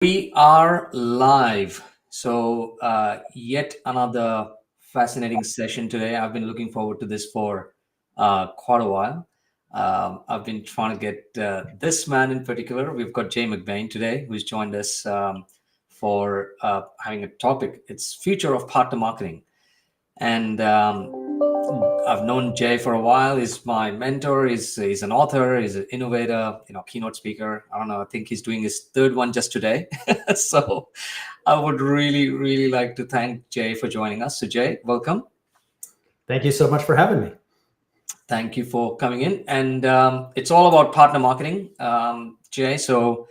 We are live. Yet another fascinating session today. I've been looking forward to this for quite a while. I've been trying to get this man in particular. We've got Jay McBain today, who's joined us for having a topic. It's future of partner marketing. And I've known Jay for a while. He's my mentor. He's an author. He's an innovator. Keynote speaker. I don't know. I think he's doing his third one just today. So I would really, really like to thank Jay for joining us. So Jay, welcome. Thank you so much for having me. Thank you for coming in. And it's all about partner marketing, Jay. So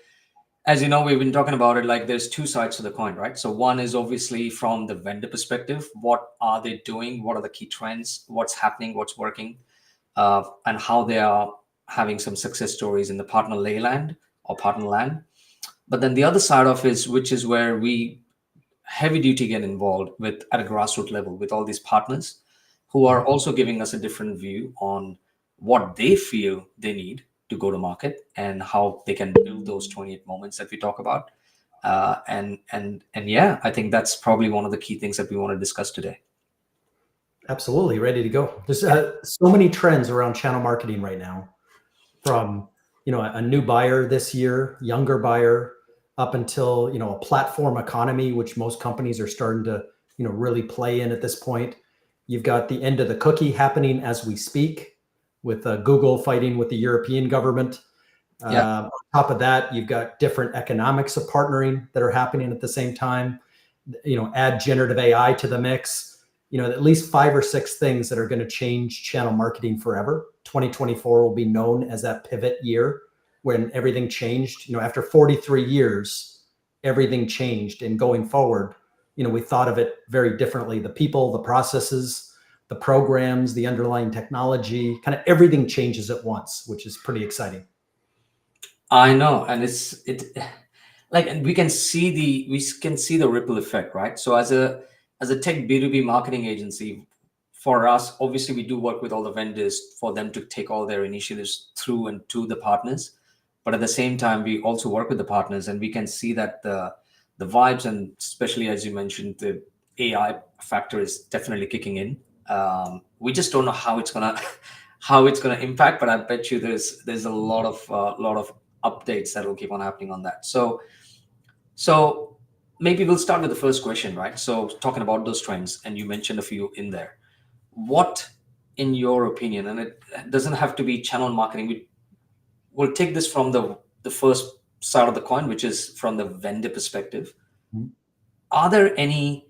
as you know, we've been talking about it, like there's two sides to the coin, right? So one is obviously from the vendor perspective. What are they doing? What are the key trends? What's happening? What's working? And how they are having some success stories in the partner layland or partner land. But then the other side of it, which is where we heavy duty get involved with at a grassroots level with all these partners who are also giving us a different view on what they feel they need to go to market and how they can build those 28 moments that we talk about. And yeah, I think that's probably one of the key things that we want to discuss today. Absolutely, ready to go. There's so many trends around channel marketing right now, from a new buyer this year, younger buyer, up until a platform economy, which most companies are starting to really play in at this point. You've got the end of the cookie happening as we speak, with Google fighting with the European government. On top of that, you've got different economics of partnering that are happening at the same time. Add generative AI to the mix. At least 5 or 6 things that are going to change channel marketing forever. 2024 will be known as that pivot year when everything changed. After 43 years, everything changed. And going forward, we thought of it very differently. The people, the processes, the programs, the underlying technology, kind of everything changes at once, which is pretty exciting. I know, and and we can see the ripple effect, right? So as a tech B2B marketing agency, for us, obviously we do work with all the vendors for them to take all their initiatives through and to the partners. But at the same time, we also work with the partners, and we can see that the vibes, and especially as you mentioned, the AI factor is definitely kicking in. We just don't know how it's gonna impact, but I bet you there's a lot of updates that will keep on happening on that. So maybe we'll start with the first question, right? So talking about those trends, and you mentioned a few in there. What, in your opinion, and it doesn't have to be channel marketing, we'll take this from the first side of the coin, which is from the vendor perspective. Mm-hmm. Are there any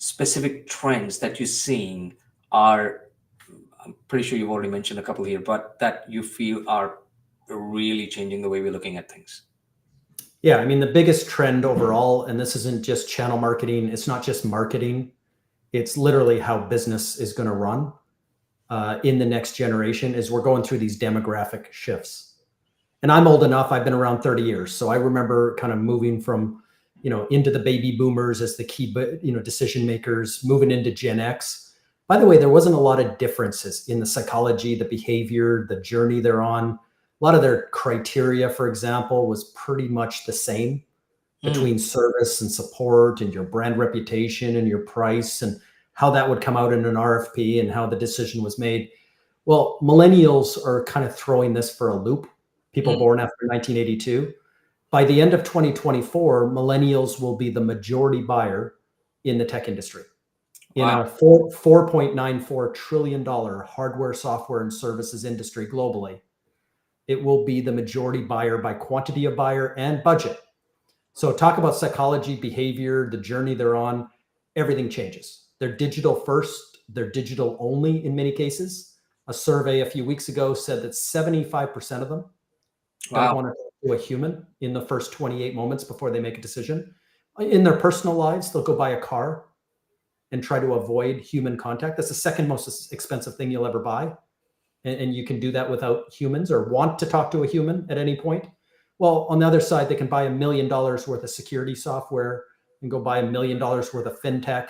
specific trends that you're seeing I'm pretty sure you've already mentioned a couple here, but that you feel are really changing the way we're looking at things? Yeah, I mean, the biggest trend overall, and this isn't just channel marketing, it's not just marketing, it's literally how business is going to run in the next generation, is we're going through these demographic shifts. And I'm old enough, I've been around 30 years. So I remember kind of moving from, into the baby boomers as the key, decision makers, moving into Gen X. By the way, there wasn't a lot of differences in the psychology, the behavior, the journey they're on. A lot of their criteria, for example, was pretty much the same between service and support and your brand reputation and your price and how that would come out in an RFP and how the decision was made. Well, millennials are kind of throwing this for a loop. People born after 1982. By the end of 2024, millennials will be the majority buyer in the tech industry. Wow. In a $4.94 trillion hardware, software, and services industry globally, it will be the majority buyer by quantity of buyer and budget. So talk about psychology, behavior, the journey they're on, everything changes. They're digital first, they're digital only in many cases. A survey a few weeks ago said that 75% of them don't want to talk to a human in the first 28 moments before they make a decision. In their personal lives, they'll go buy a car and try to avoid human contact. That's the second most expensive thing you'll ever buy. And you can do that without humans or want to talk to a human at any point. Well, on the other side, they can buy $1 million worth of security software and go buy $1 million worth of fintech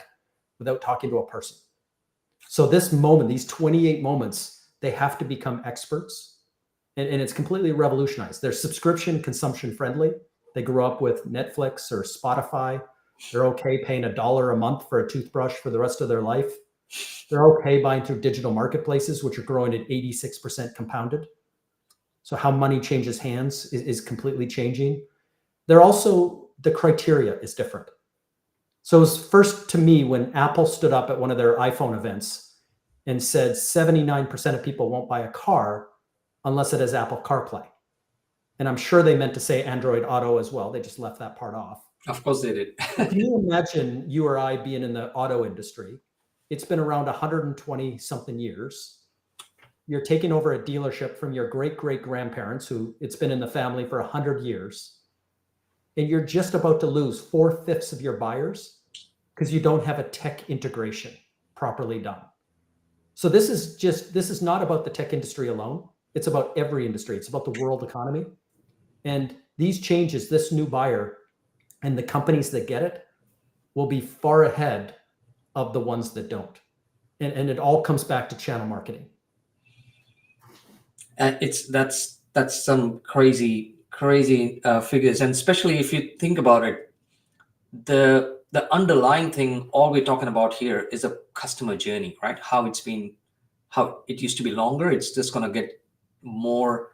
without talking to a person. So this moment, these 28 moments, they have to become experts. And it's completely revolutionized. They're subscription consumption friendly. They grew up with Netflix or Spotify. They're okay paying $1 a month for a toothbrush for the rest of their life. They're okay buying through digital marketplaces, which are growing at 86% compounded. So how money changes hands is completely changing. They're also, the criteria is different. So it was first to me when Apple stood up at one of their iPhone events and said 79% of people won't buy a car unless it has Apple CarPlay. And I'm sure they meant to say Android Auto as well. They just left that part off. Of course they did. Can you imagine you or I being in the auto industry? It's been around 120 something years. You're taking over a dealership from your great grandparents, who it's been in the family for 100 years. And you're just about to lose 4/5 of your buyers because you don't have a tech integration properly done. So this is not about the tech industry alone. It's about every industry. It's about the world economy. And these changes, this new buyer and the companies that get it will be far ahead of the ones that don't. And it all comes back to channel marketing. And that's some crazy figures, and especially if you think about it, the underlying thing, all we're talking about here is a customer journey, right? How it used to be longer. It's just going to get more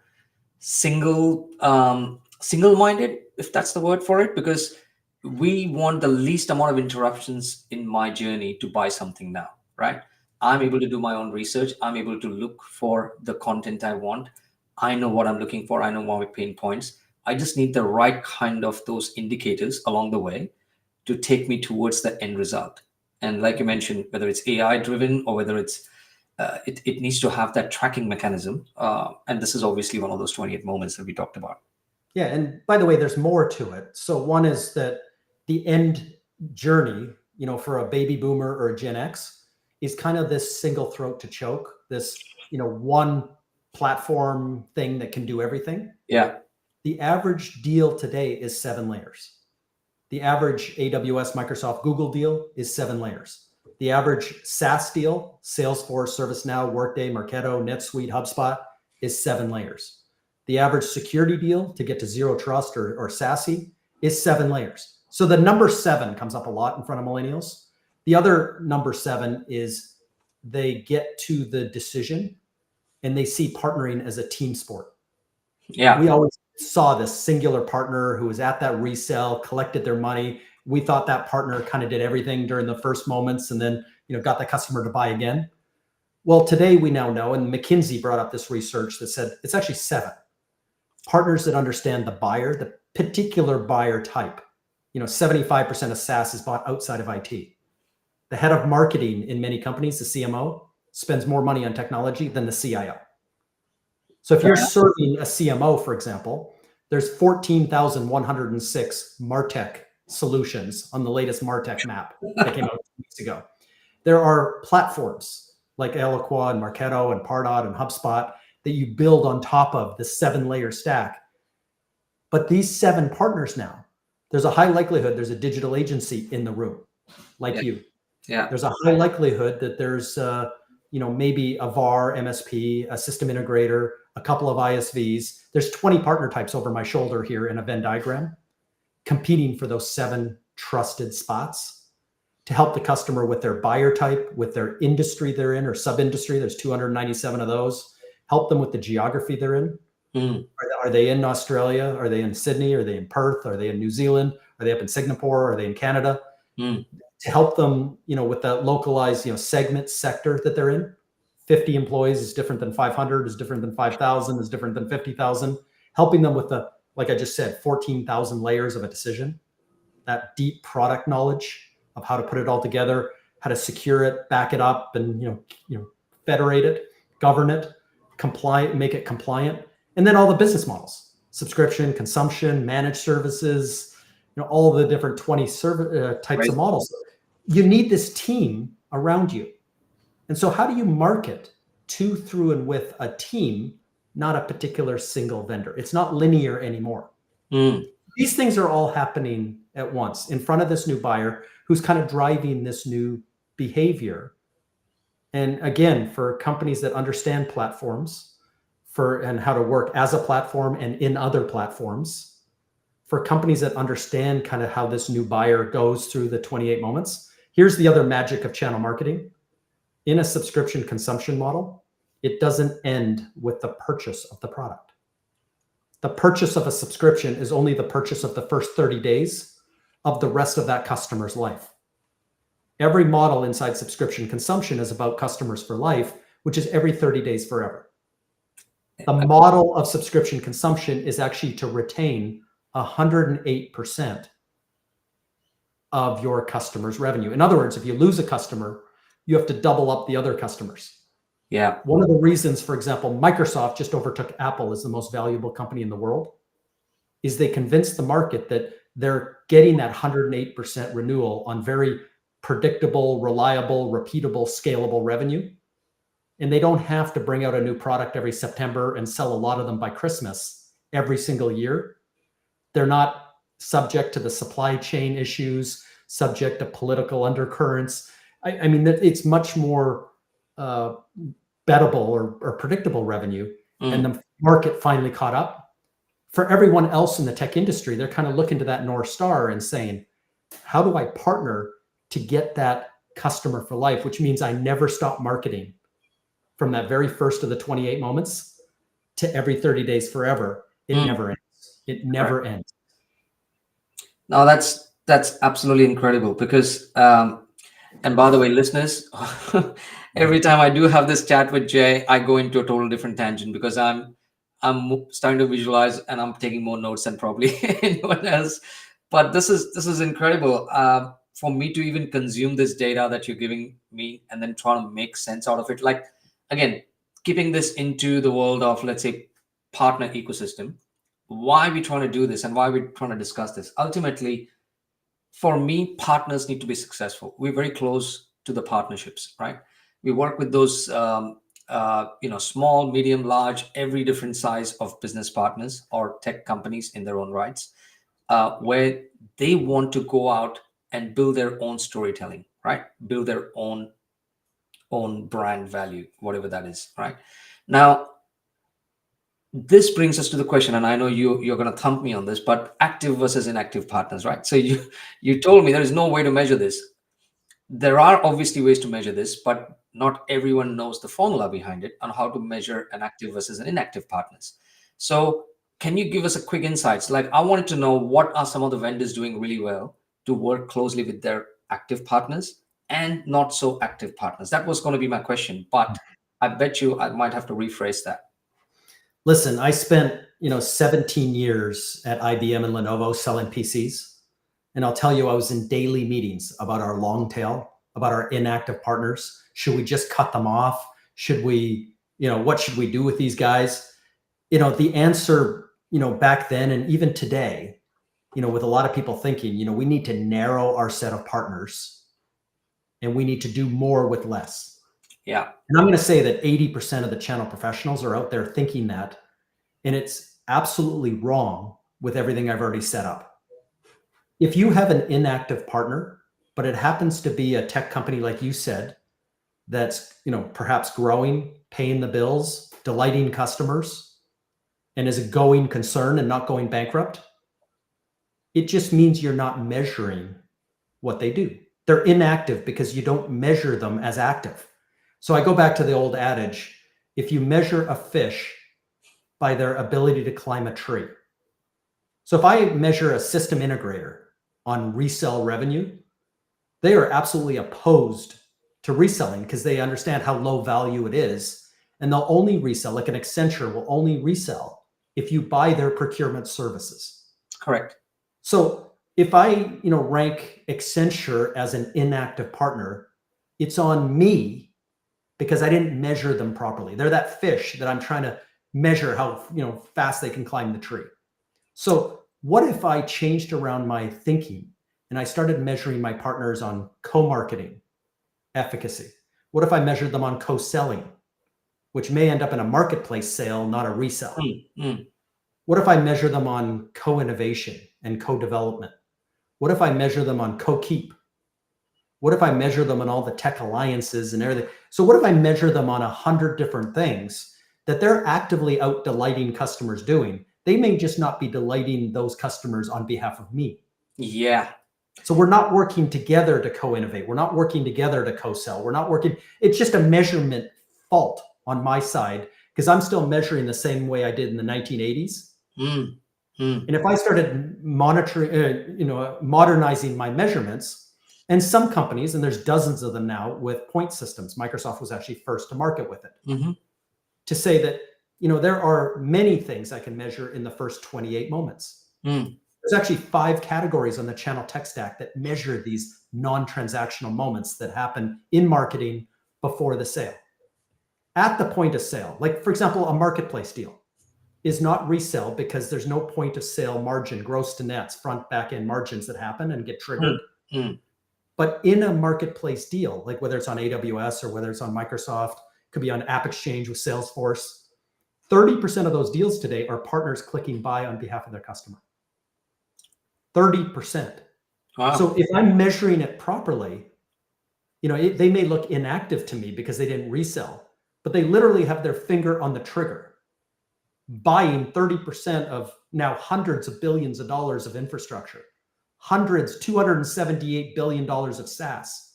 single-minded, if that's the word for it, because we want the least amount of interruptions in my journey to buy something now, right? I'm able to do my own research. I'm able to look for the content I want. I know what I'm looking for. I know my pain points. I just need the right kind of those indicators along the way to take me towards the end result. And like you mentioned, whether it's AI driven or whether it's it needs to have that tracking mechanism. And this is obviously one of those 28 moments that we talked about. Yeah. And by the way, there's more to it. So one is that the end journey, for a baby boomer or a Gen X is kind of this single throat to choke, this, one platform thing that can do everything. Yeah. The average deal today is 7 layers. The average AWS, Microsoft, Google deal is 7 layers. The average SaaS deal, Salesforce, ServiceNow, Workday, Marketo, NetSuite, HubSpot, is 7 layers. The average security deal to get to Zero Trust or SASE is 7 layers. So the number 7 comes up a lot in front of millennials. The other number 7 is they get to the decision and they see partnering as a team sport. Yeah. We always saw this singular partner who was at that resale, collected their money. We thought that partner kind of did everything during the first moments and then, got the customer to buy again. Well, today we now know, and McKinsey brought up this research that said it's actually 7 partners that understand the buyer, the particular buyer type. 75% of SaaS is bought outside of IT. The head of marketing in many companies, the CMO, spends more money on technology than the CIO. So if you're serving a CMO, for example, there's 14,106 MarTech solutions on the latest MarTech map that came out 2 weeks ago. There are platforms like Eloqua and Marketo and Pardot and HubSpot that you build on top of the 7-layer stack. But these 7 partners now, there's a high likelihood there's a digital agency in the room, like you. Yeah. There's a high likelihood that there's, maybe a VAR, MSP, a system integrator, a couple of ISVs. There's 20 partner types over my shoulder here in a Venn diagram, competing for those 7 trusted spots to help the customer with their buyer type, with their industry they're in or sub-industry. There's 297 of those. Help them with the geography they're in. Are they in Australia? Are they in Sydney? Are they in Perth? Are they in New Zealand? Are they up in Singapore? Are they in Canada? To help them, with that localized, segment sector that they're in. 50 employees is different than 500, is different than 5,000, is different than 50,000. Helping them with the, like I just said, 14,000 layers of a decision. That deep product knowledge of how to put it all together, how to secure it, back it up, and federate it, govern it, make it compliant, and then all the business models: subscription, consumption, managed services, all of the different 20 types of models. You need this team around you. And so how do you market to, through, and with a team, not a particular single vendor? It's not linear anymore. These things are all happening at once in front of this new buyer who's kind of driving this new behavior. And again, for companies that understand platforms and how to work as a platform and in other platforms, for companies that understand kind of how this new buyer goes through the 28 moments, here's the other magic of channel marketing. In a subscription consumption model, it doesn't end with the purchase of the product. The purchase of a subscription is only the purchase of the first 30 days of the rest of that customer's life. Every model inside subscription consumption is about customers for life, which is every 30 days forever. The model of subscription consumption is actually to retain 108% of your customer's revenue. In other words, if you lose a customer, you have to double up the other customers. Yeah. One of the reasons, for example, Microsoft just overtook Apple as the most valuable company in the world, is they convinced the market that they're getting that 108% renewal on very predictable, reliable, repeatable, scalable revenue. And they don't have to bring out a new product every September and sell a lot of them by Christmas every single year. They're not subject to the supply chain issues, subject to political undercurrents. I mean, it's much more bettable or predictable revenue. And the market finally caught up. For everyone else in the tech industry, they're kind of looking to that North Star and saying, how do I partner to get that customer for life? Which means I never stop marketing from that very first of the 28 moments to every 30 days forever. It never ends. It never ends. No, that's absolutely incredible because, and by the way, listeners, every time I do have this chat with Jay, I go into a total different tangent because I'm starting to visualize and I'm taking more notes than probably anyone else. But this is incredible for me to even consume this data that you're giving me and then try to make sense out of it. Like, again, keeping this into the world of, let's say, partner ecosystem, why we're trying to do this and why we're trying to discuss this. Ultimately, for me, partners need to be successful. We're very close to the partnerships, right? We work with those, small, medium, large, every different size of business partners or tech companies in their own rights, where they want to go out and build their own storytelling, right? Build their own brand value, whatever that is, right? Now, this brings us to the question, and I know you're going to thump me on this, but active versus inactive partners, right? So you told me there is no way to measure this. There are obviously ways to measure this, but not everyone knows the formula behind it on how to measure an active versus an inactive partners. So can you give us a quick insights? Like, I wanted to know what are some of the vendors doing really well to work closely with their active partners and not so active partners. That was going to be my question, but I bet you I might have to rephrase that. Listen, I spent 17 years at IBM and Lenovo selling PCs. And I'll tell you, I was in daily meetings about our long tail, about our inactive partners. Should we just cut them off? Should we, what should we do with these guys? The answer, back then and even today, with a lot of people thinking, we need to narrow our set of partners and we need to do more with less. Yeah. And I'm going to say that 80% of the channel professionals are out there thinking that, and it's absolutely wrong with everything I've already set up. If you have an inactive partner, but it happens to be a tech company, like you said, that's, perhaps growing, paying the bills, delighting customers, and is a going concern and not going bankrupt, it just means you're not measuring what they do. They're inactive because you don't measure them as active. So I go back to the old adage, if you measure a fish by their ability to climb a tree. So if I measure a system integrator on resell revenue, they are absolutely opposed to reselling because they understand how low value it is. And they'll only resell, like an Accenture will only resell if you buy their procurement services. Correct. So if I, rank Accenture as an inactive partner, it's on me because I didn't measure them properly. They're that fish that I'm trying to measure how, fast they can climb the tree. So what if I changed around my thinking and I started measuring my partners on co-marketing efficacy? What if I measured them on co-selling, which may end up in a marketplace sale, not a resell? What if I measure them on co-innovation and co-development? What if I measure them on co-keep? What if I measure them on all the tech alliances and everything? So what if I measure them on 100 different things that they're actively out delighting customers doing? they may just not be delighting those customers on behalf of me. Yeah. So we're not working together to co-innovate. We're not working together to co-sell. We're not working. It's just a measurement fault on my side because I'm still measuring the same way I did in the 1980s. Mm. Mm. And if I started monitoring, modernizing my measurements, and some companies, and there's dozens of them now with point systems, Microsoft was actually first to market with it, Mm-hmm. to say that, there are many things I can measure in the first 28 moments. Mm. There's actually 5 categories on the channel tech stack that measure these non-transactional moments that happen in marketing before the sale. At the point of sale, like for example, a marketplace deal is not resell because there's no point of sale margin, gross to nets, front back end margins that happen and get triggered. Mm. But in a marketplace deal, like whether it's on AWS or whether it's on Microsoft, could be on App Exchange with Salesforce, 30% of those deals today are partners clicking buy on behalf of their customer. 30%. Wow. So if I'm measuring it properly, they may look inactive to me because they didn't resell, but they literally have their finger on the trigger, buying 30% of now hundreds of billions of dollars of infrastructure, $278 billion of SaaS.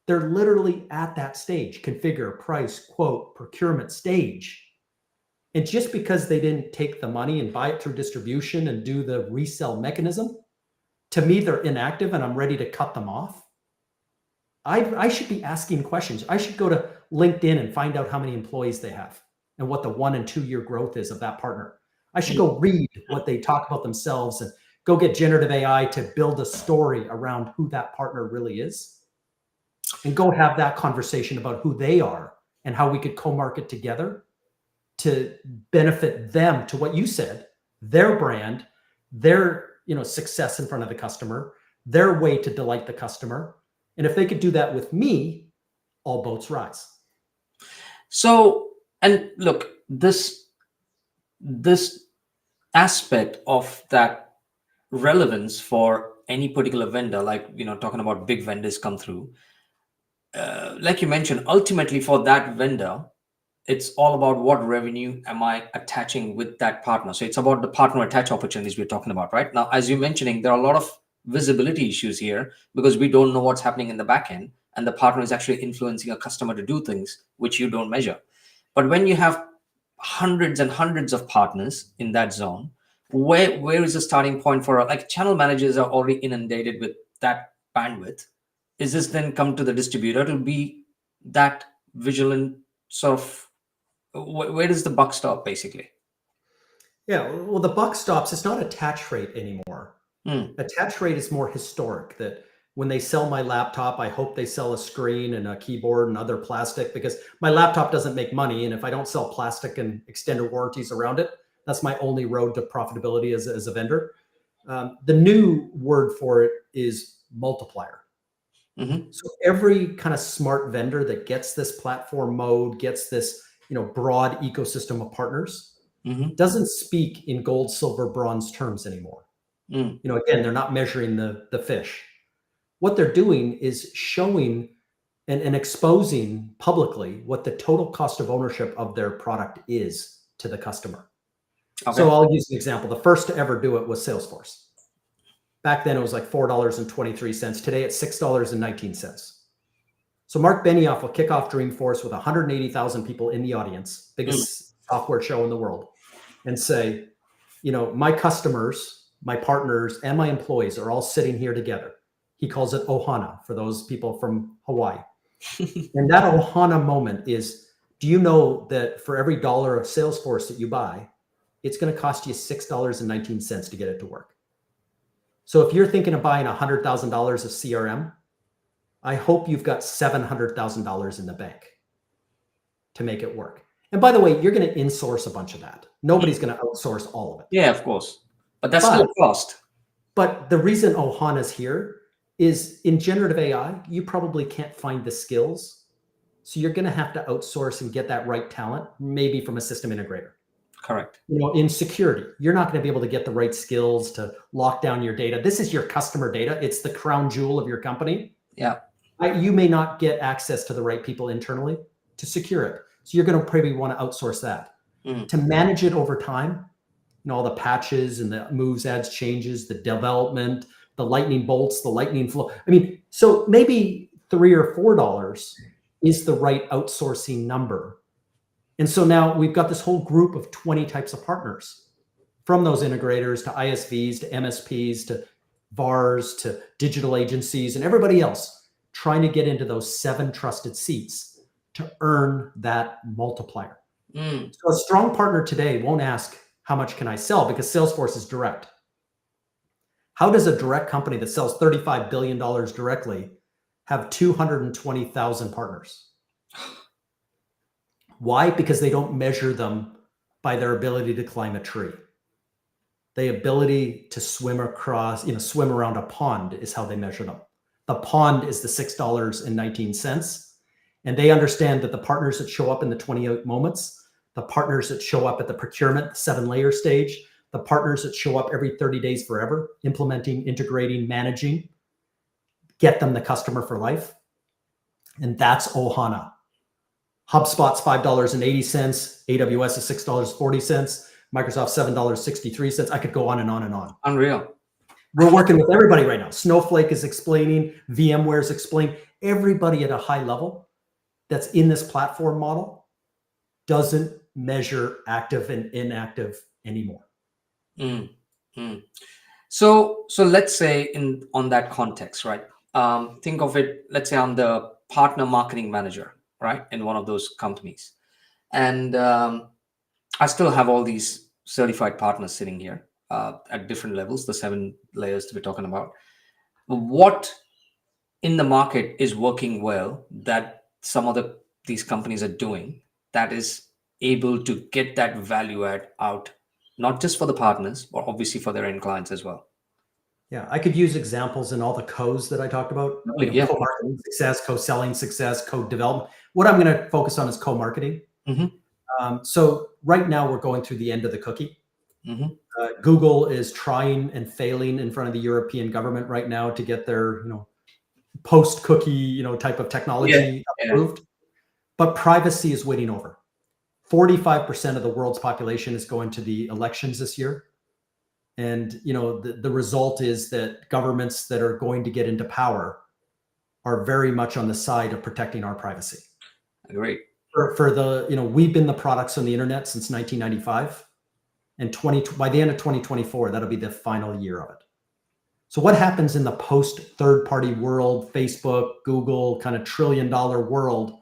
They're literally at that stage, configure, price, quote, procurement stage. And just because they didn't take the money and buy it through distribution and do the resell mechanism, to me, they're inactive and I'm ready to cut them off. I should be asking questions. I should go to LinkedIn and find out how many employees they have and what the 1 and 2 year growth is of that partner. I should go read what they talk about themselves and go get generative AI to build a story around who that partner really is and go have that conversation about who they are and how we could co-market together to benefit them, to what you said, their brand, their success in front of the customer, their way to delight the customer. And if they could do that with me, all boats rise. So, and look, this aspect of that relevance for any particular vendor, like, talking about big vendors come through, like you mentioned, ultimately for that vendor, it's all about what revenue am I attaching with that partner. So it's about the partner attach opportunities we're talking about right now. As you're mentioning, there are a lot of visibility issues here because we don't know what's happening in the back end, and the partner is actually influencing a customer to do things which you don't measure. But when you have hundreds and hundreds of partners in that zone, where is the starting point for, like, channel managers are already inundated with that bandwidth? Is this then come to the distributor to be that vigilant sort of, where does the buck stop basically? Yeah, well, the buck stops. It's not attach rate anymore. Attach rate is more historic, that when they sell my laptop, I hope they sell a screen and a keyboard and other plastic, because my laptop doesn't make money. And if I don't sell plastic and extended warranties around it, that's my only road to profitability as a vendor. The new word for it is multiplier. So every kind of smart vendor that gets this platform mode, gets this broad ecosystem of partners, doesn't speak in gold, silver, bronze terms anymore. Again, they're not measuring the fish. What they're doing is showing and exposing publicly what the total cost of ownership of their product is to the customer. Okay. So I'll use an example. The first to ever do it was Salesforce. Back then it was like $4.23. Today it's $6.19. So Mark Benioff will kick off Dreamforce with 180,000 people in the audience, biggest software show in the world, and say, my customers, my partners, and my employees are all sitting here together. He calls it Ohana for those people from Hawaii. And that Ohana moment is, do you know that for every $1 of Salesforce that you buy, it's going to cost you $6.19 to get it to work? So if you're thinking of buying $100,000 of CRM, I hope you've got $700,000 in the bank to make it work. And by the way, you're going to insource a bunch of that. Nobody's going to outsource all of it. Yeah, of course. But that's still a cost. But the reason Ohana's here is in generative AI, you probably can't find the skills. So you're going to have to outsource and get that right talent, maybe from a system integrator. Correct. In security, you're not going to be able to get the right skills to lock down your data. This is your customer data. It's the crown jewel of your company. Yeah. You may not get access to the right people internally to secure it. So you're going to probably want to outsource that. To manage it over time, all the patches and the moves, adds, changes, the development, the lightning bolts, the lightning flow. I mean, so maybe $3 or $4 is the right outsourcing number. And so now we've got this whole group of 20 types of partners, from those integrators to ISVs to MSPs to VARs to digital agencies and everybody else trying to get into those 7 trusted seats to earn that multiplier. So a strong partner today won't ask, how much can I sell? Because Salesforce is direct. How does a direct company that sells $35 billion directly have 220,000 partners? Why? Because they don't measure them by their ability to climb a tree. The ability to swim across, swim around a pond is how they measure them. The pond is the $6.19. And they understand that the partners that show up in the 28 moments, the partners that show up at the procurement, the 7-layer stage, the partners that show up every 30 days forever, implementing, integrating, managing, get them the customer for life. And that's Ohana. HubSpot's $5.80, AWS is $6.40, Microsoft $7.63. I could go on and on and on. Unreal. We're working with everybody right now. Snowflake is explaining, VMware is explaining. Everybody at a high level that's in this platform model doesn't measure active and inactive anymore. So let's say on that context, right? Think of it, let's say I'm the partner marketing manager, right, in one of those companies. And I still have all these certified partners sitting here at different levels, the 7 layers that we're talking about. What in the market is working well that some of these companies are doing that is able to get that value add out, not just for the partners, but obviously for their end clients as well? Yeah, I could use examples in all the codes that I talked about. Yeah. Co-marketing success, co-selling success, co-development. What I'm going to focus on is co-marketing. So right now we're going through the end of the cookie. Google is trying and failing in front of the European government right now to get their post-cookie type of technology approved. But privacy is winning over. 45% of the world's population is going to the elections this year. And the result is that governments that are going to get into power are very much on the side of protecting our privacy. Great. For the we've been the products on the internet since 1995, and by the end of 2024, that'll be the final year of it. So what happens in the post third-party world, Facebook, Google, kind of $1 trillion world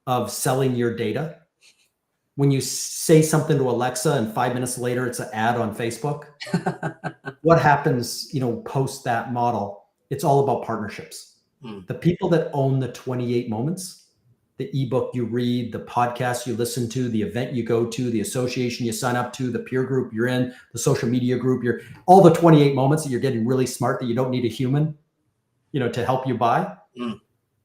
of selling your data? When you say something to Alexa and 5 minutes later it's an ad on Facebook, what happens, post that model? It's all about partnerships. The people that own the 28 moments, the ebook you read, the podcast you listen to, the event you go to, the association you sign up to, the peer group you're in, the social media group all the 28 moments that you're getting really smart that you don't need a human, to help you buy.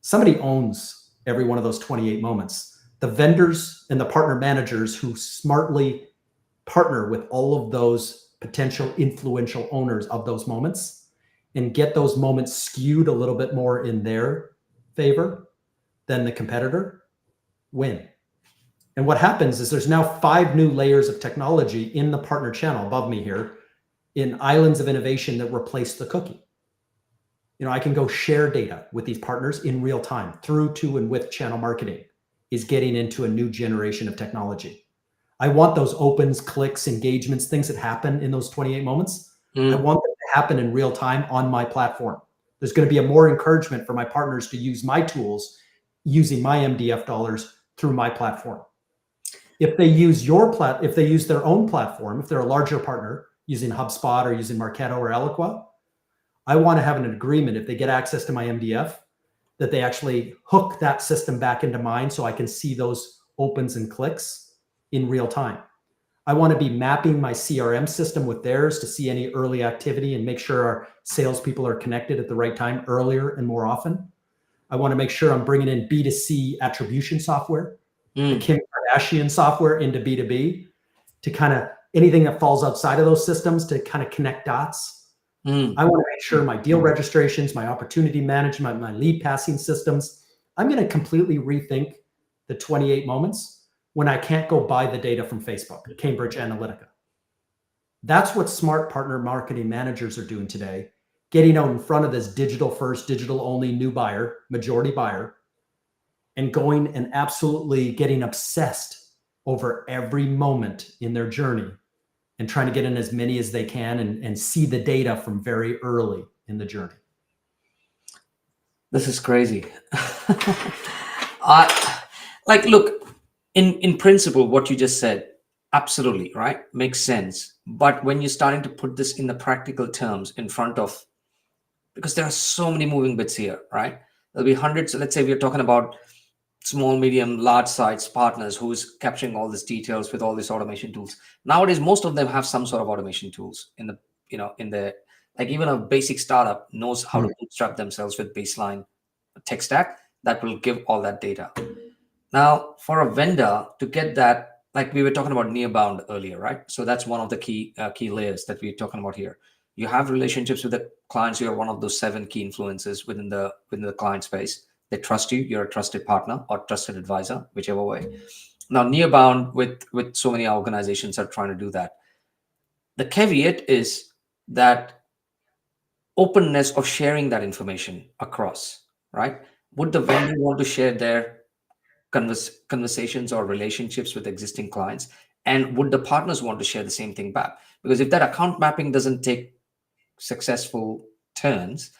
Somebody owns every one of those 28 moments. The vendors and the partner managers who smartly partner with all of those potential influential owners of those moments and get those moments skewed a little bit more in their favor than the competitor win. And what happens is there's now 5 new layers of technology in the partner channel above me here in islands of innovation that replace the cookie. I can go share data with these partners in real time through to and with channel marketing is getting into a new generation of technology. I want those opens, clicks, engagements, things that happen in those 28 moments. I want them to happen in real time on my platform. There's going to be a more encouragement for my partners to use my tools using my MDF dollars through my platform. If they use if they use their own platform, if they're a larger partner using HubSpot or using Marketo or Eloqua, I want to have an agreement if they get access to my MDF that they actually hook that system back into mine so I can see those opens and clicks in real time. I want to be mapping my CRM system with theirs to see any early activity and make sure our salespeople are connected at the right time earlier and more often. I want to make sure I'm bringing in B2C attribution software, the Kim Kardashian software into B2B to kind of anything that falls outside of those systems to kind of connect dots. I want to make sure my deal registrations, my opportunity management, my lead passing systems, I'm going to completely rethink the 28 moments when I can't go buy the data from Facebook, Cambridge Analytica. That's what smart partner marketing managers are doing today, getting out in front of this digital first, digital only new buyer, majority buyer, and going and absolutely getting obsessed over every moment in their journey and trying to get in as many as they can and see the data from very early in the journey. This is crazy. Like, look, in principle, what you just said, absolutely right, makes sense. But when you're starting to put this in the practical terms in front of, because there are so many moving bits here, right? There'll be hundreds. Let's say we're talking about small, medium, large size partners who's capturing all these details with all these automation tools. Nowadays, most of them have some sort of automation tools in the, in the, like even a basic startup knows how to bootstrap themselves with baseline tech stack that will give all that data. Now, for a vendor to get that, like we were talking about Nearbound earlier, right? So that's one of the key layers that we're talking about here. You have relationships with the clients. You're one of those 7 key influences within the client space. They trust you. You're a trusted partner or trusted advisor, whichever way. Now, Nearbound with so many organizations are trying to do that. The caveat is that openness of sharing that information across, right? Would the vendor want to share their conversations or relationships with existing clients, and would the partners want to share the same thing back? Because if that account mapping doesn't take successful turns,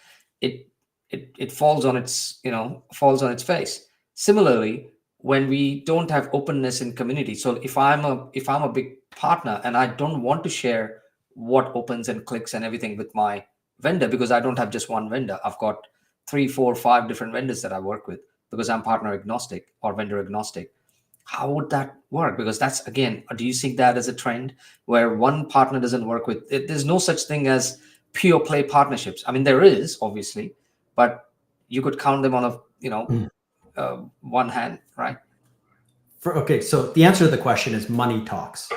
it falls on its face. Similarly, when we don't have openness in community, so if I'm a big partner and I don't want to share what opens and clicks and everything with my vendor, because I don't have just one vendor, I've got 3, 4, 5 different vendors that I work with, because I'm partner agnostic or vendor agnostic. How would that work? Because that's, again, do you see that as a trend where one partner doesn't work with it? There's no such thing as pure play partnerships. I mean, there is obviously, but you could count them on one hand, right? Okay, so the answer to the question is money talks.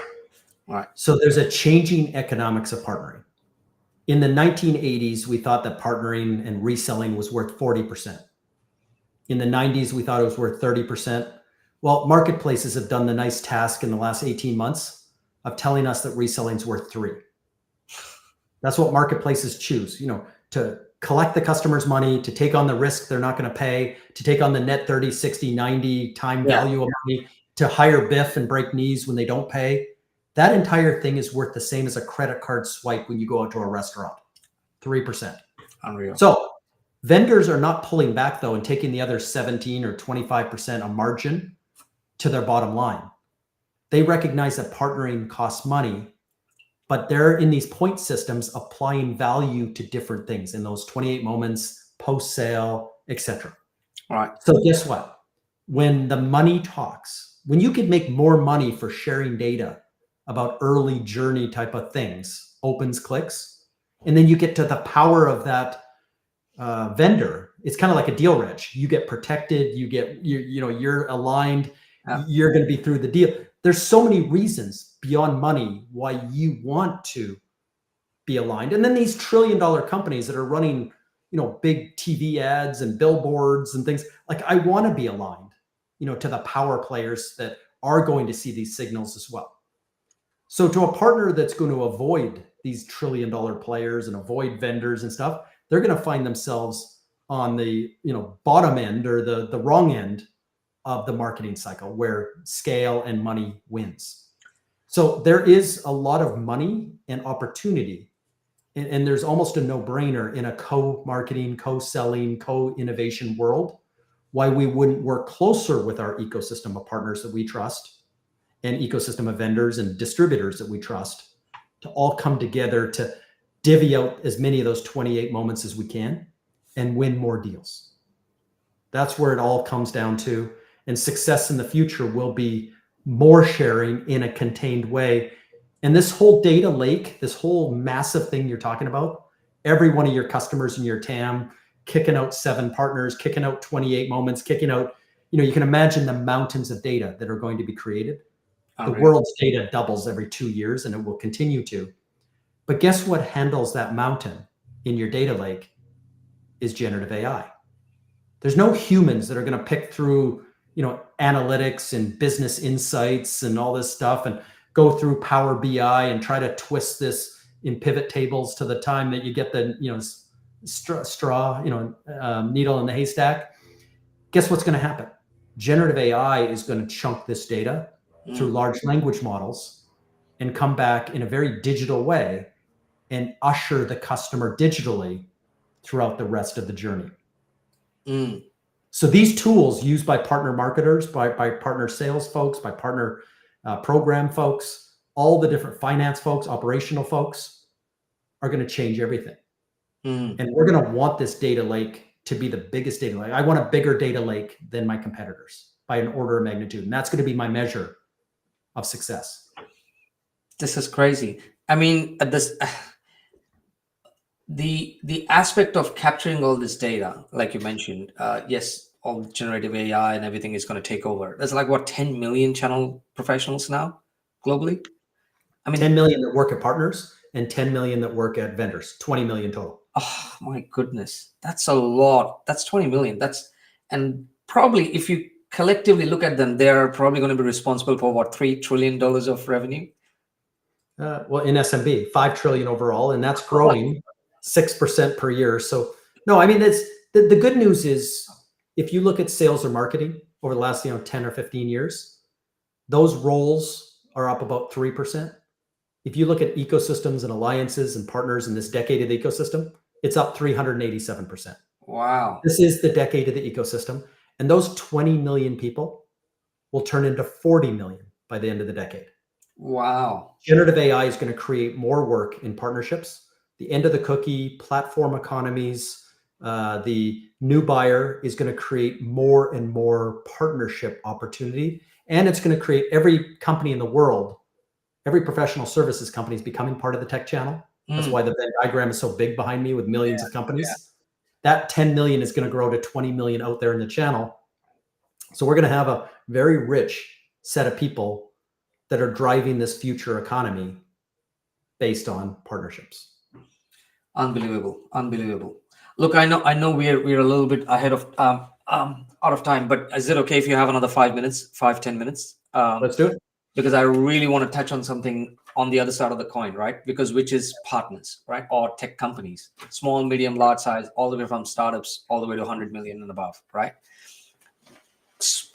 Right. So there's a changing economics of partnering. In the 1980s, we thought that partnering and reselling was worth 40%. In the 90s, we thought it was worth 30%. Well, marketplaces have done the nice task in the last 18 months of telling us that reselling is worth 3. That's what marketplaces choose, to collect the customer's money, to take on the risk they're not going to pay, to take on the net 30, 60, 90 time value of money, to hire biff and break knees when they don't pay. That entire thing is worth the same as a credit card swipe when you go out to a restaurant, 3%. Unreal. So vendors are not pulling back, though, and taking the other 17 or 25% of margin to their bottom line. They recognize that partnering costs money, but they're in these point systems applying value to different things in those 28 moments, post-sale, etc. All right. So guess what? When the money talks, when you could make more money for sharing data about early journey type of things, opens, clicks, and then you get to the power of that vendor. It's kind of like a deal reg. You get protected. You're aligned. Yeah. You're going to be through the deal. There's so many reasons beyond money why you want to be aligned. And then these trillion-dollar companies that are running, big TV ads and billboards and things, like, I want to be aligned, to the power players that are going to see these signals as well. So to a partner that's going to avoid these trillion-dollar players and avoid vendors and stuff, they're going to find themselves on the bottom end or the wrong end of the marketing cycle, where scale and money wins. So there is a lot of money and opportunity, and there's almost a no-brainer in a co-marketing, co-selling, co-innovation world why we wouldn't work closer with our ecosystem of partners that we trust and ecosystem of vendors and distributors that we trust to all come together to divvy out as many of those 28 moments as we can and win more deals. That's where it all comes down to. And success in the future will be more sharing in a contained way. And this whole data lake, this whole massive thing you're talking about, every one of your customers in your TAM, kicking out 7 partners, kicking out 28 moments, kicking out, you can imagine the mountains of data that are going to be created. The world's data doubles every 2 years, and it will continue to. But guess what handles that mountain in your data lake is generative AI. There's no humans that are going to pick through, analytics and business insights and all this stuff and go through Power BI and try to twist this in pivot tables to the time that you get the straw, needle in the haystack. Guess what's going to happen? Generative AI is going to chunk this data through large language models and come back in a very digital way and usher the customer digitally throughout the rest of the journey. So these tools used by partner marketers, by partner sales folks, by partner program folks, all the different finance folks, operational folks are going to change everything. And we're going to want this data lake to be the biggest data lake. I want a bigger data lake than my competitors by an order of magnitude. And that's going to be my measure of success. This is crazy. I mean, the aspect of capturing all this data, like you mentioned, yes, all generative AI and everything is going to take over. There's like, what, 10 million channel professionals now globally? I mean, 10 million that work at partners and 10 million that work at vendors, 20 million total. Oh my goodness. That's a lot. That's 20 million. And probably if you collectively look at them, they're probably going to be responsible for what, $3 trillion of revenue? Well, in SMB, 5 trillion overall, and that's growing 6% per year. So no, I mean, that's the good news is if you look at sales or marketing over the last 10 or 15 years, those roles are up about 3%. If you look at ecosystems and alliances and partners in this decade of the ecosystem, it's up 387%. Wow. This is the decade of the ecosystem. And those 20 million people will turn into 40 million by the end of the decade. Wow. Generative AI is going to create more work in partnerships. The end of the cookie, platform economies, the new buyer is going to create more and more partnership opportunity. And it's going to create every company in the world, every professional services company is becoming part of the tech channel. That's why the Venn diagram is so big behind me with millions of companies. Yeah. That 10 million is going to grow to 20 million out there in the channel. So we're going to have a very rich set of people that are driving this future economy based on partnerships. Unbelievable. Look, I know we're a little bit ahead of out of time, but is it okay if you have another 10 minutes? Let's do it. Because I really want to touch on something on the other side of the coin, right? Which is partners, right? Or tech companies, small, medium, large size, all the way from startups, all the way to 100 million and above, right? As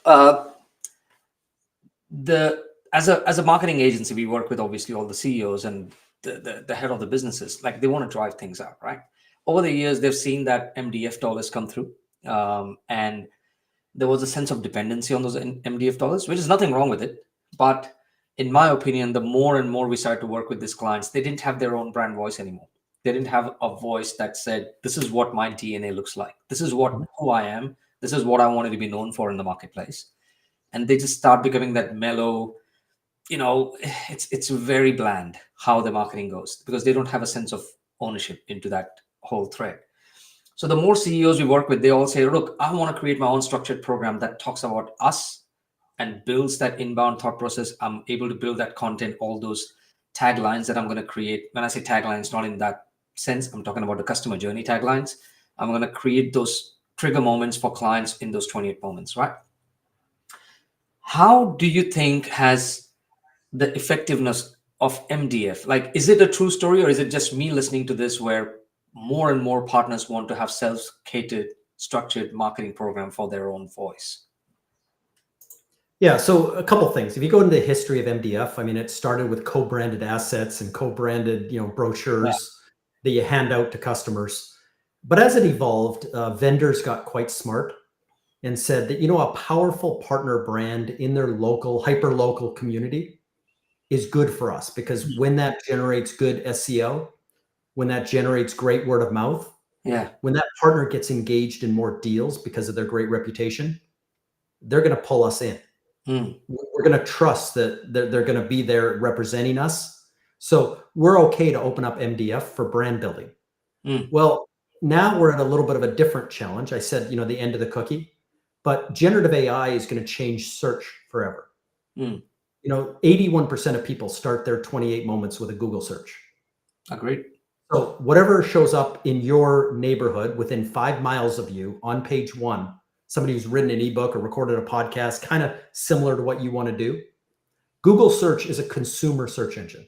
a marketing agency, we work with obviously all the CEOs and the head of the businesses. Like, they want to drive things out, right? Over the years, they've seen that MDF dollars come through, and there was a sense of dependency on those MDF dollars, which is nothing wrong with it. But in my opinion, the more and more we started to work with these clients, they didn't have their own brand voice anymore. They didn't have a voice that said, this is what my DNA looks like. This is who I am. This is what I wanted to be known for in the marketplace. And they just start becoming that mellow, it's very bland how the marketing goes, because they don't have a sense of ownership into that whole thread. So the more CEOs we work with, they all say, look, I want to create my own structured program that talks about us and builds that inbound thought process. I'm able to build that content, all those taglines that I'm going to create. When I say taglines, not in that sense, I'm talking about the customer journey taglines. I'm going to create those trigger moments for clients in those 28 moments, right? How do you think has the effectiveness of MDF, like, is it a true story, or is it just me listening to this where more and more partners want to have self-catered, structured marketing program for their own voice? Yeah, so a couple things. If you go into the history of MDF, I mean, it started with co-branded assets and co-branded, brochures that you hand out to customers. But as it evolved, vendors got quite smart and said that, a powerful partner brand in their local, hyper-local community is good for us, because when that generates good SEO, when that generates great word of mouth, when that partner gets engaged in more deals because of their great reputation, they're going to pull us in. We're going to trust that they're going to be there representing us. So we're okay to open up MDF for brand building. Well, now we're at a little bit of a different challenge. I said, the end of the cookie, but generative AI is going to change search forever. 81% of people start their 28 moments with a Google search. Agreed. So whatever shows up in your neighborhood within 5 miles of you on page 1, somebody who's written an ebook or recorded a podcast, kind of similar to what you want to do, Google search is a consumer search engine.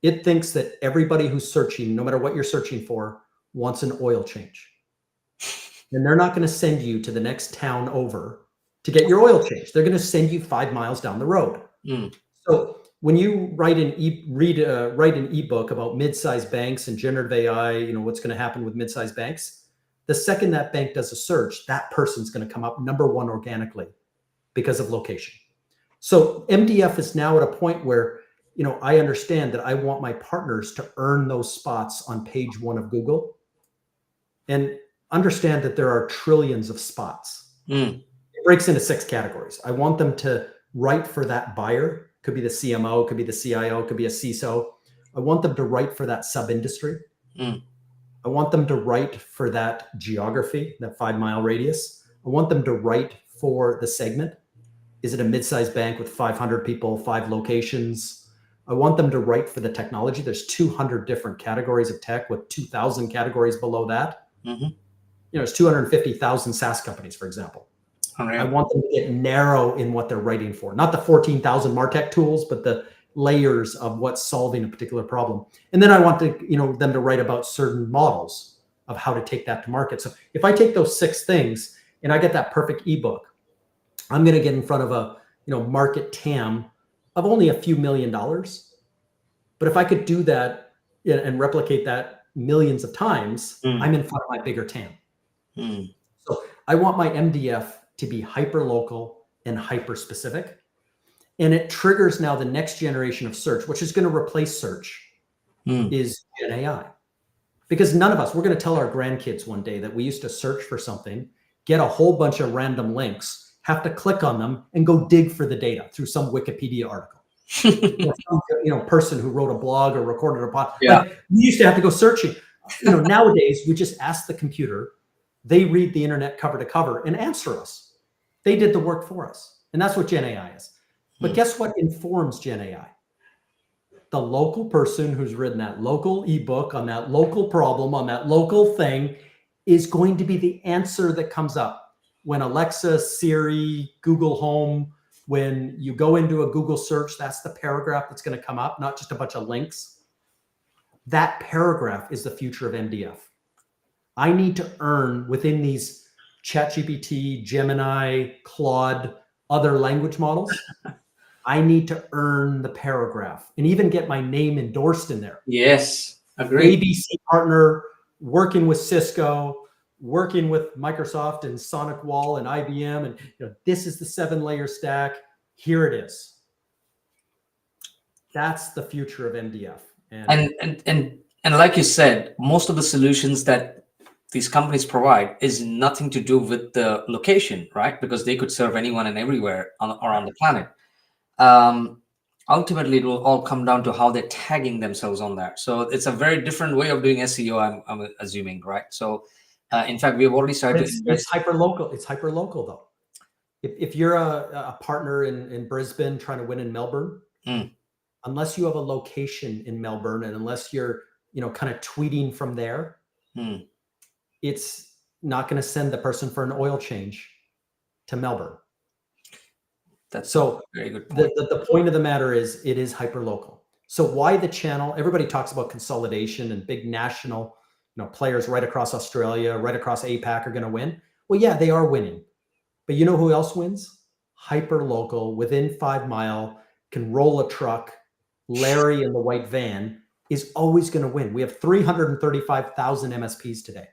It thinks that everybody who's searching, no matter what you're searching for, wants an oil change. And they're not going to send you to the next town over to get your oil change. They're going to send you 5 miles down the road. So when you write an ebook about mid-sized banks and generative AI, what's going to happen with mid-sized banks, the second that bank does a search, that person's going to come up number one organically because of location. So MDF is now at a point where, I understand that I want my partners to earn those spots on page 1 of Google, and understand that there are trillions of spots. It breaks into 6 categories. I want them to write for that buyer. Could be the CMO, could be the CIO, could be a CISO. I want them to write for that sub-industry. I want them to write for that geography, that 5-mile radius. I want them to write for the segment. Is it a mid-sized bank with 500 people, 5 locations? I want them to write for the technology. There's 200 different categories of tech with 2,000 categories below that. There's 250,000 SaaS companies, for example. I want them to get narrow in what they're writing for, not the 14,000 MarTech tools, but the layers of what's solving a particular problem. And then I want them to write about certain models of how to take that to market. So if I take those 6 things and I get that perfect ebook, I'm going to get in front of a market TAM of only a few $1 million. But if I could do that and replicate that millions of times, I'm in front of my bigger TAM. So I want my MDF to be hyper local and hyper specific. And it triggers now the next generation of search, which is going to replace search, is Gen AI. Because none of us, we're going to tell our grandkids one day that we used to search for something, get a whole bunch of random links, have to click on them and go dig for the data through some Wikipedia article. Or some, person who wrote a blog or recorded a pod. Like, we used to have to go searching. Nowadays, we just ask the computer, they read the internet cover to cover and answer us. They did the work for us. And that's what Gen AI is. But guess what informs Gen AI? The local person who's written that local ebook on that local problem, on that local thing, is going to be the answer that comes up. When Alexa, Siri, Google Home, when you go into a Google search, that's the paragraph that's going to come up, not just a bunch of links. That paragraph is the future of MDF. I need to earn within these ChatGPT, Gemini, Claude, other language models. I need to earn the paragraph and even get my name endorsed in there. Yes, agreed. ABC partner, working with Cisco, working with Microsoft and SonicWall and IBM, and this is the 7-layer stack. Here it is. That's the future of MDF. And like you said, most of the solutions that these companies provide is nothing to do with the location, right? Because they could serve anyone and everywhere around the planet. Ultimately, it will all come down to how they're tagging themselves on that. So it's a very different way of doing SEO, I'm assuming, right? So in fact, we've already started to it's hyper local. It's hyper local though. If you're a partner in Brisbane trying to win in Melbourne, unless you have a location in Melbourne and unless you're kind of tweeting from there, it's not going to send the person for an oil change to Melbourne. That's so a very good point. The point of the matter is it is hyper local. So why the channel? Everybody talks about consolidation and big national players right across Australia, right across APAC are going to win. Well, yeah, they are winning. But you know who else wins? Hyper local, within 5 mile, can roll a truck. Larry in the white van is always going to win. We have 335,000 MSPs today.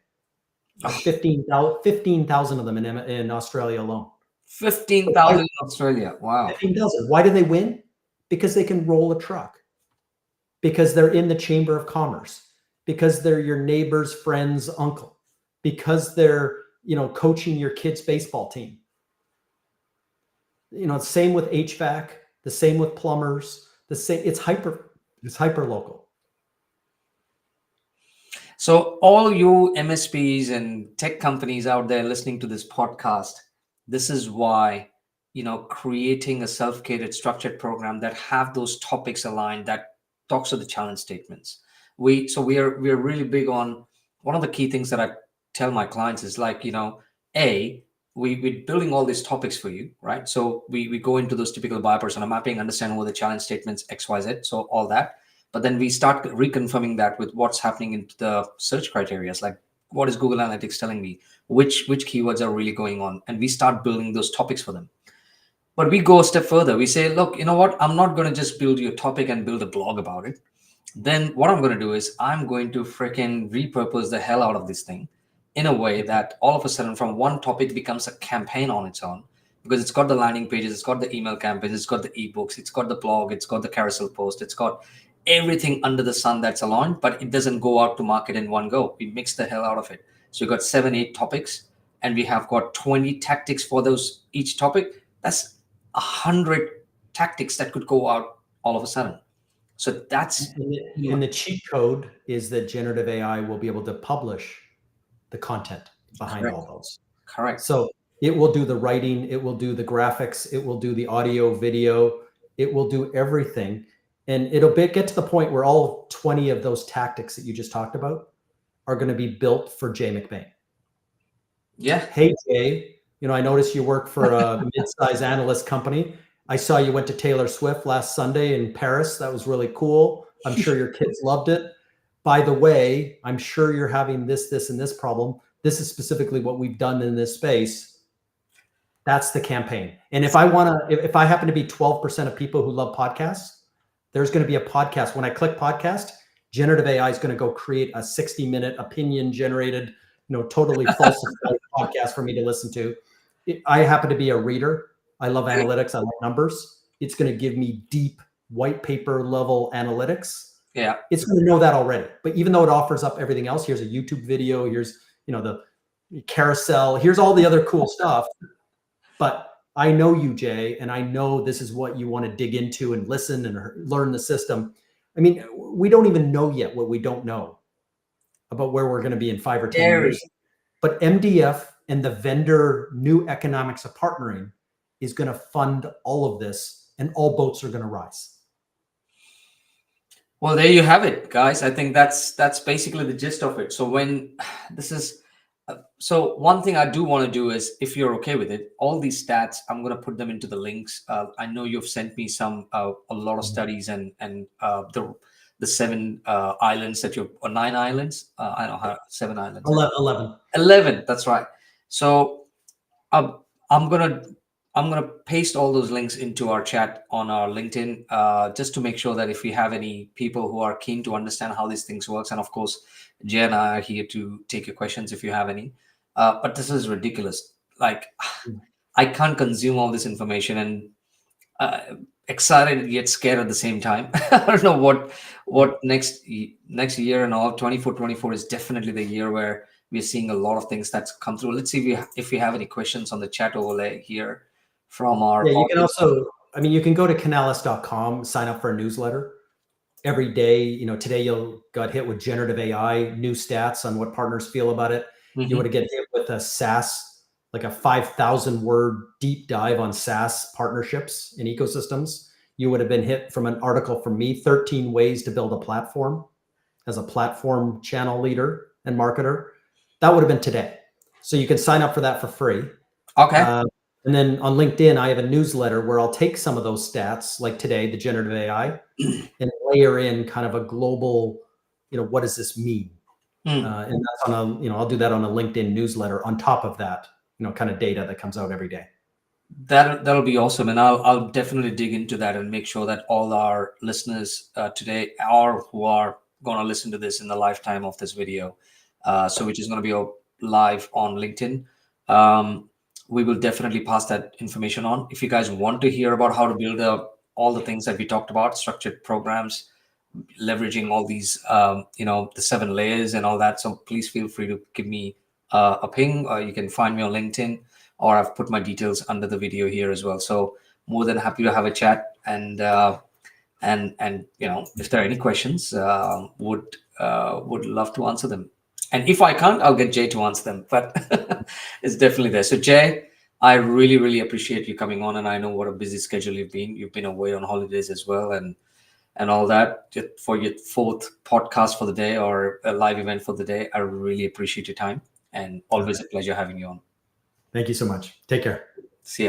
15,000 of them in Australia alone. 15,000 in Australia. Wow. 15,000. Why do they win? Because they can roll a truck. Because they're in the Chamber of Commerce. Because they're your neighbor's friend's uncle. Because they're, coaching your kid's baseball team. Same with HVAC, the same with plumbers, it's hyper local. So all you MSPs and tech companies out there listening to this podcast, this is why, creating a self-catered structured program that have those topics aligned, that talks to the challenge statements. We are really big on, one of the key things that I tell my clients is like, A, we're building all these topics for you, right? So we go into those typical buyer persona mapping, understand what the challenge statements XYZ, so all that. But then we start reconfirming that with what's happening into the search criteria, like what is Google Analytics telling me, which keywords are really going on, and we start building those topics for them. But we go a step further. We say, look, you know what? I'm not going to just build you a topic and build a blog about it. Then what I'm going to do is I'm going to freaking repurpose the hell out of this thing in a way that all of a sudden from one topic becomes a campaign on its own, because it's got the landing pages, it's got the email campaigns, it's got the ebooks, it's got the blog, it's got the carousel post, it's got everything under the sun that's aligned, but it doesn't go out to market in one go. We mix the hell out of it. So we've got 7-8 topics, and we have got 20 tactics for those each topic. That's 100 tactics that could go out all of a sudden. So that's and the cheat code is that generative AI will be able to publish the content behind all those. Correct. So it will do the writing, it will do the graphics, it will do the audio, video, it will do everything. And it'll get to the point where all 20 of those tactics that you just talked about are going to be built for Jay McBain. Yeah. Hey, Jay, I noticed you work for a mid-size analyst company. I saw you went to Taylor Swift last Sunday in Paris. That was really cool. I'm sure your kids loved it. By the way, I'm sure you're having this, and this problem. This is specifically what we've done in this space. That's the campaign. And if I happen to be 12% of people who love podcasts, there's going to be a podcast. When I click podcast, generative AI is going to go create a 60-minute opinion generated, totally falsified podcast for me to listen to. I happen to be a reader. I love analytics. I love numbers. It's going to give me deep white paper level analytics. Yeah. It's going to know that already. But even though it offers up everything else, here's a YouTube video, here's, the carousel, here's all the other cool stuff. But I know you, Jay, and I know this is what you want to dig into and listen and learn the system. I mean, we don't even know yet what we don't know about where we're going to be in 5 or 10 years. But MDF and the vendor new economics of partnering is going to fund all of this, and all boats are going to rise. Well, there you have it, guys. I think that's basically the gist of it. So so one thing I do want to do is, if you're okay with it, all these stats, I'm going to put them into the links. I know you've sent me a lot of studies and the 7 islands that or 9 islands. I don't know 7 islands. 11. That's right. So I'm gonna paste all those links into our chat on our LinkedIn, just to make sure that if we have any people who are keen to understand how these things works, and of course, Jay and I are here to take your questions if you have any. But this is ridiculous. Like, I can't consume all this information, and excited yet scared at the same time. I don't know what next year and all. 24 is definitely the year where we're seeing a lot of things that's come through. Let's see if we have any questions on the chat overlay here from our. Yeah, you can also, you can go to Canalys.com, sign up for a newsletter every day. Today you got hit with generative AI, new stats on what partners feel about it. Mm-hmm. You would get hit with a SaaS, like a 5,000 word deep dive on SaaS partnerships and ecosystems. You would have been hit from an article from me, 13 ways to build a platform as a platform channel leader and marketer. That would have been today. So you can sign up for that for free. Okay. And then on LinkedIn, I have a newsletter where I'll take some of those stats, like today, the generative AI, and layer in kind of a global, what does this mean? And that's on I'll do that on a LinkedIn newsletter on top of that, kind of data that comes out every day. That'll be awesome. And I'll definitely dig into that and make sure that all our listeners today, or who are going to listen to this in the lifetime of this video, which is going to be live on LinkedIn. We will definitely pass that information on. If you guys want to hear about how to build all the things that we talked about, structured programs, leveraging all these, the 7 layers and all that. So please feel free to give me a ping, or you can find me on LinkedIn, or I've put my details under the video here as well. So more than happy to have a chat, and if there are any questions, would love to answer them. And if I can't, I'll get Jay to answer them, but it's definitely there. So Jay, I really, really appreciate you coming on, and I know what a busy schedule you've been. You've been away on holidays as well, and all that, for your 4th podcast for the day, or a live event for the day. I really appreciate your time, and always a pleasure having you on. Thank you so much. Take care.